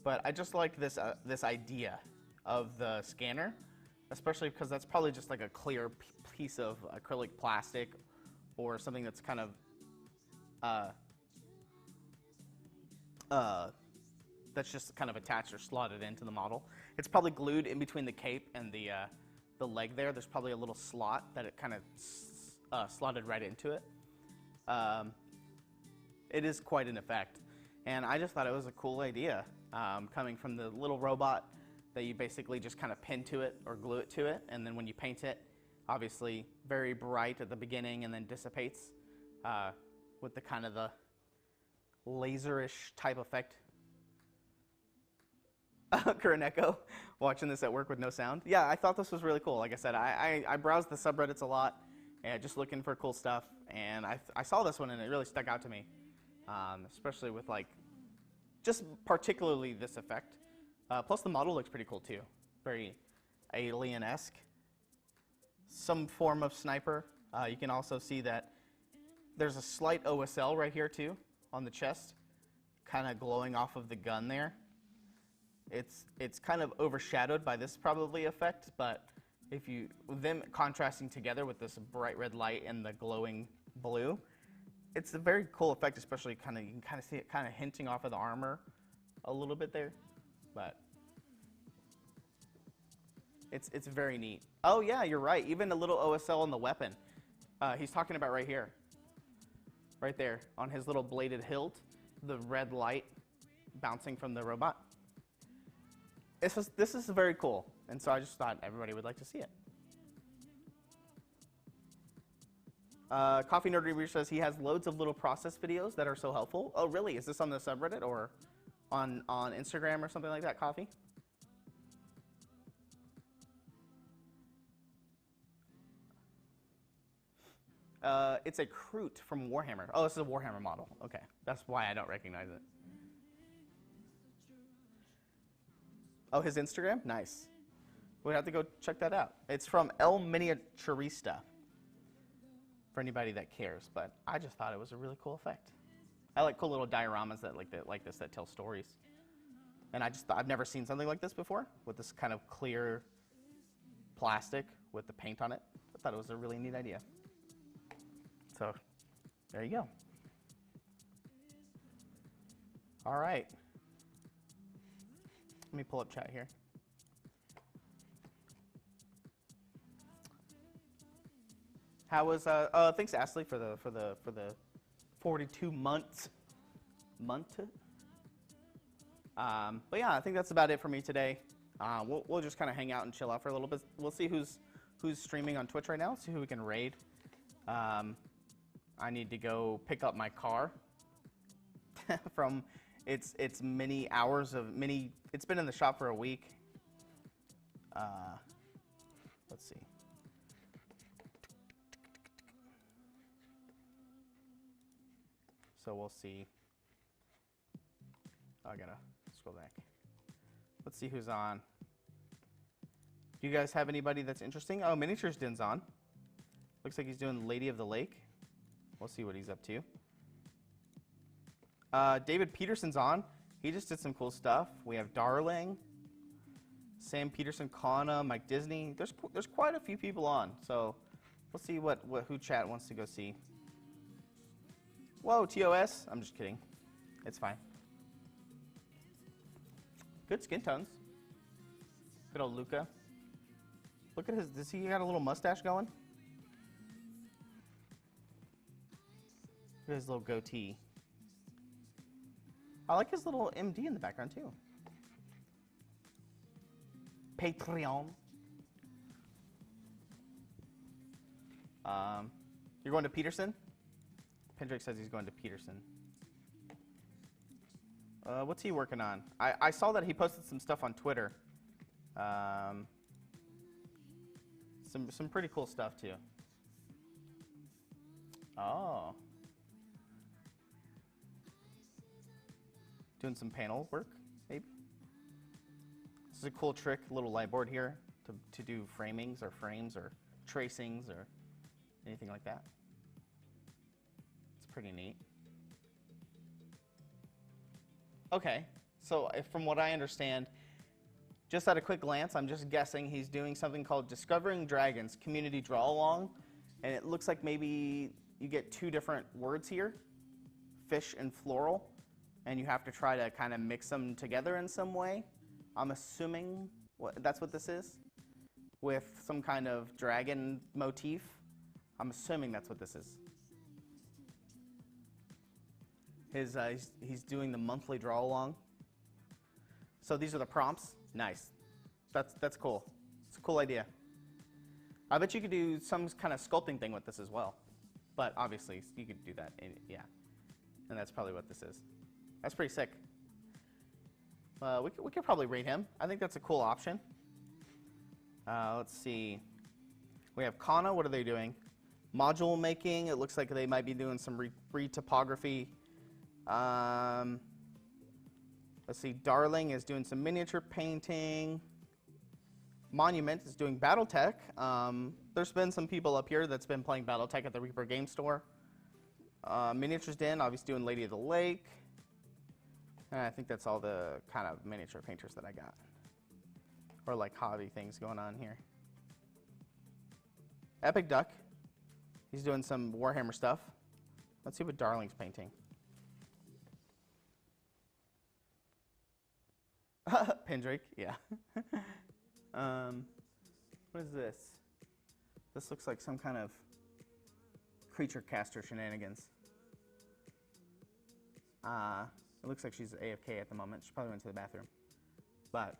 but I just like this idea of the scanner, especially because that's probably just like a clear piece of acrylic plastic or something that's kind of that's just kind of attached or slotted into the model. It's probably glued in between the cape and the leg there. There's probably a little slot that it kind of slotted right into it. It is quite an effect, and I just thought it was a cool idea, coming from the little robot that you basically just kind of pin to it or glue it to it, and then when you paint it, obviously very bright at the beginning and then dissipates with the kind of the laserish type effect. Kuroneko, watching this at work with no sound. Yeah, I thought this was really cool. Like I said, I browsed the subreddits a lot, and just looking for cool stuff, and I saw this one and it really stuck out to me, especially with like, just particularly this effect. Plus the model looks pretty cool too, very alien-esque. Some form of sniper. You can also see that there's a slight OSL right here too on the chest, kind of glowing off of the gun there. It's kind of overshadowed by this probably effect, but if you them contrasting together with this bright red light and the glowing blue, it's a very cool effect. Especially you can kind of see it kind of hinting off of the armor a little bit there, but It's very neat. Oh yeah, you're right. Even a little OSL on the weapon. He's talking about right here. Right there on his little bladed hilt, the red light bouncing from the robot. This is very cool, and so I just thought everybody would like to see it. Coffee Nerd Review says he has loads of little process videos that are so helpful. Oh, really? Is this on the subreddit or on Instagram or something like that, Coffee? It's a Kroot from Warhammer. Oh, this is a Warhammer model. Okay, that's why I don't recognize it. Oh, his Instagram? Nice. We'd have to go check that out. It's from El Miniaturista, for anybody that cares, but I just thought it was a really cool effect. I like cool little dioramas that like this that tell stories. And I just thought, I've never seen something like this before, with this kind of clear plastic with the paint on it. I thought it was a really neat idea. So, there you go. All right. Let me pull up chat here. How was thanks Ashley for the 42 months. But yeah, I think that's about it for me today. We'll just kind of hang out and chill out for a little bit. We'll see who's streaming on Twitch right now. See who we can raid. I need to go pick up my car from its many hours of many. It's been in the shop for a week. Let's see. So we'll see. Oh, I gotta scroll back. Let's see who's on. Do you guys have anybody that's interesting? Oh, Miniatures Den's on. Looks like he's doing Lady of the Lake. We'll see what he's up to. David Peterson's on. He just did some cool stuff. We have Darling, Sam Peterson, Kana, Mike Disney. There's quite a few people on. So we'll see who chat wants to go see. Whoa, TOS. I'm just kidding. It's fine. Good skin tones. Good old Luca. Look at does he got a little mustache going? Look at his little goatee. I like his little MD in the background too. Patreon. You're going to Peterson? Pendrick says he's going to Peterson. What's he working on? I saw that he posted some stuff on Twitter. Some pretty cool stuff too. Oh. Doing some panel work, maybe. This is a cool trick, little light board here to do framings or frames or tracings or anything like that. It's pretty neat. Okay, so from what I understand, just at a quick glance, I'm just guessing he's doing something called Discovering Dragons Community Draw Along, and it looks like maybe you get two different words here, fish and floral, and you have to try to kind of mix them together in some way. I'm assuming that's what this is, with some kind of dragon motif. I'm assuming that's what this is. He's doing the monthly draw along. So these are the prompts. Nice. That's cool. It's a cool idea. I bet you could do some kind of sculpting thing with this as well. But obviously you could do that. Yeah. And that's probably what this is. That's pretty sick. We could probably rate him. I think that's a cool option. Let's see. We have Kana. What are they doing? Module making. It looks like they might be doing some re-topography. Let's see. Darling is doing some miniature painting. Monument is doing Battletech. There's been some people up here that's been playing Battletech at the Reaper Game Store. Miniatures Den, obviously doing Lady of the Lake. And I think that's all the kind of miniature painters that I got. Or like hobby things going on here. Epic Duck. He's doing some Warhammer stuff. Let's see what Darling's painting. Pendrake, yeah. What is this? This looks like some kind of creature caster shenanigans. It looks like she's AFK at the moment. She probably went to the bathroom. But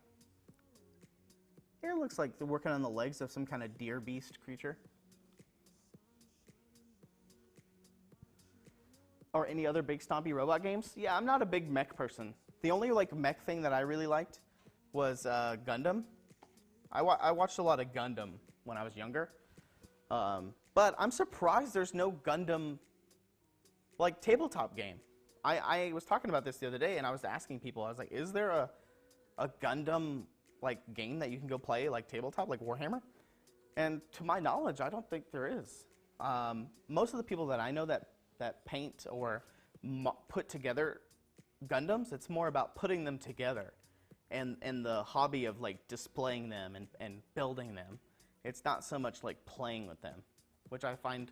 here it looks like they're working on the legs of some kind of deer beast creature. Or any other big stompy robot games. Yeah, I'm not a big mech person. The only like mech thing that I really liked was Gundam. I watched a lot of Gundam when I was younger. But I'm surprised there's no Gundam like tabletop game. I was talking about this the other day and I was asking people, I was like, is there a Gundam like game that you can go play like tabletop, like Warhammer? And to my knowledge, I don't think there is. Most of the people that I know that paint or put together Gundams, it's more about putting them together and the hobby of like displaying them and building them. It's not so much like playing with them, which I find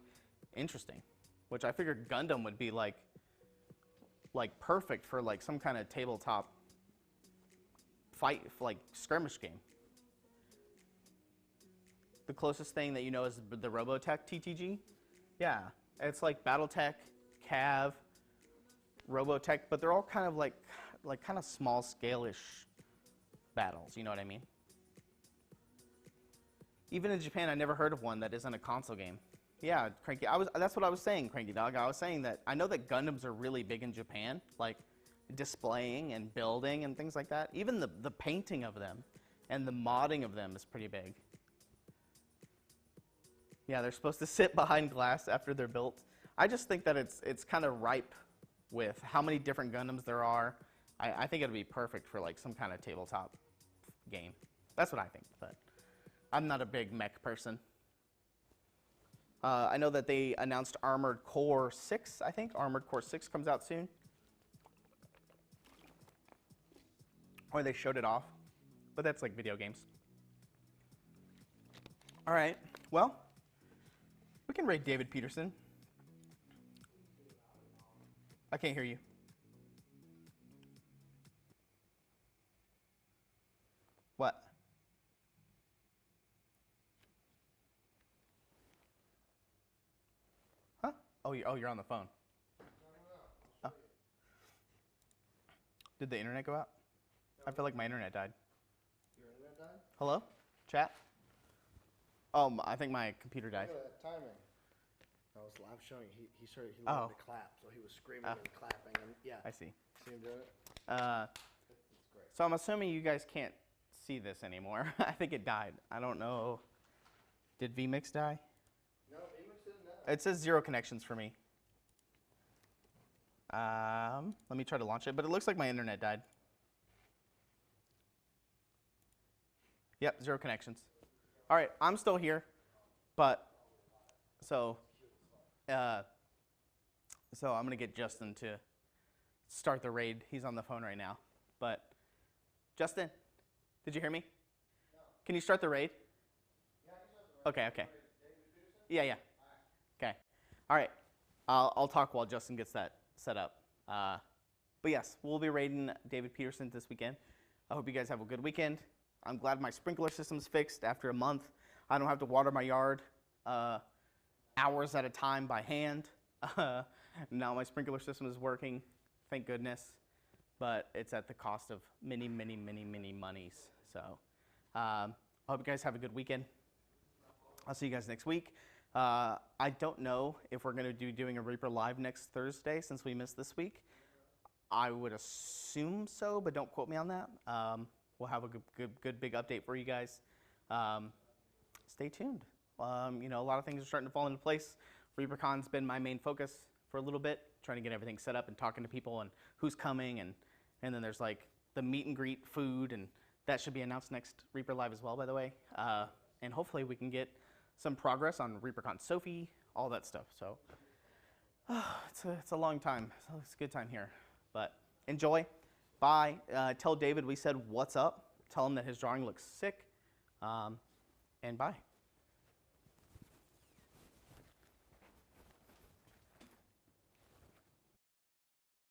interesting, which I figured Gundam would be like perfect for like some kind of tabletop fight, like skirmish game. The closest thing that you know is the Robotech TTG. Yeah, it's like BattleTech, Cav, Robotech, but they're all kind of like kind of small scale-ish battles. You know what I mean? Even in Japan, I never heard of one that isn't a console game. Yeah, Cranky. That's what I was saying, Cranky Dog. I was saying that I know that Gundams are really big in Japan, like displaying and building and things like that. Even the painting of them and the modding of them is pretty big. Yeah, they're supposed to sit behind glass after they're built. I just think that it's kind of ripe with how many different Gundams there are. I think it'd be perfect for like some kind of tabletop game. That's what I think, but I'm not a big mech person. I know that they announced Armored Core 6, I think. Armored Core 6 comes out soon. Or they showed it off. But that's like video games. All right, well, we can raid David Peterson. I can't hear you. What? Huh? Oh, you're on the phone. Oh. Did the internet go out? I feel like my internet died. Your internet died? Hello? Chat? Oh, I think my computer died. Look at that timing. I was live showing. He learned to clap, so he was screaming and clapping, and yeah. I see. See him doing it? It's great. So I'm assuming you guys can't see this anymore. I think it died. I don't know. Did vMix die? No, vMix didn't die. It says 0 connections for me. Let me try to launch it, but it looks like my internet died. Yep, 0 connections. All right, I'm still here, but so I'm gonna get Justin to start the raid. He's on the phone right now. But Justin, did you hear me? No. Can you start the raid? Yeah, I can start the raid. Okay. Yeah. Okay. All right. I'll talk while Justin gets that set up. But yes, we'll be raiding David Peterson this weekend. I hope you guys have a good weekend. I'm glad my sprinkler system's fixed after a month. I don't have to water my yard hours at a time by hand. Now my sprinkler system is working, thank goodness. But it's at the cost of many monies. So I hope you guys have a good weekend. I'll see you guys next week. I don't know if we're going to be doing a Reaper Live next Thursday since we missed this week. I would assume so, but don't quote me on that. We'll have a good big update for you guys. Stay tuned. You know, a lot of things are starting to fall into place. ReaperCon's been my main focus for a little bit, trying to get everything set up and talking to people and who's coming, and then there's like the meet and greet food, and that should be announced next Reaper Live as well, by the way. And hopefully we can get some progress on ReaperCon Sophie, all that stuff. So it's a long time. So it's a good time here, but enjoy. Bye. Tell David we said what's up. Tell him that his drawing looks sick, and bye.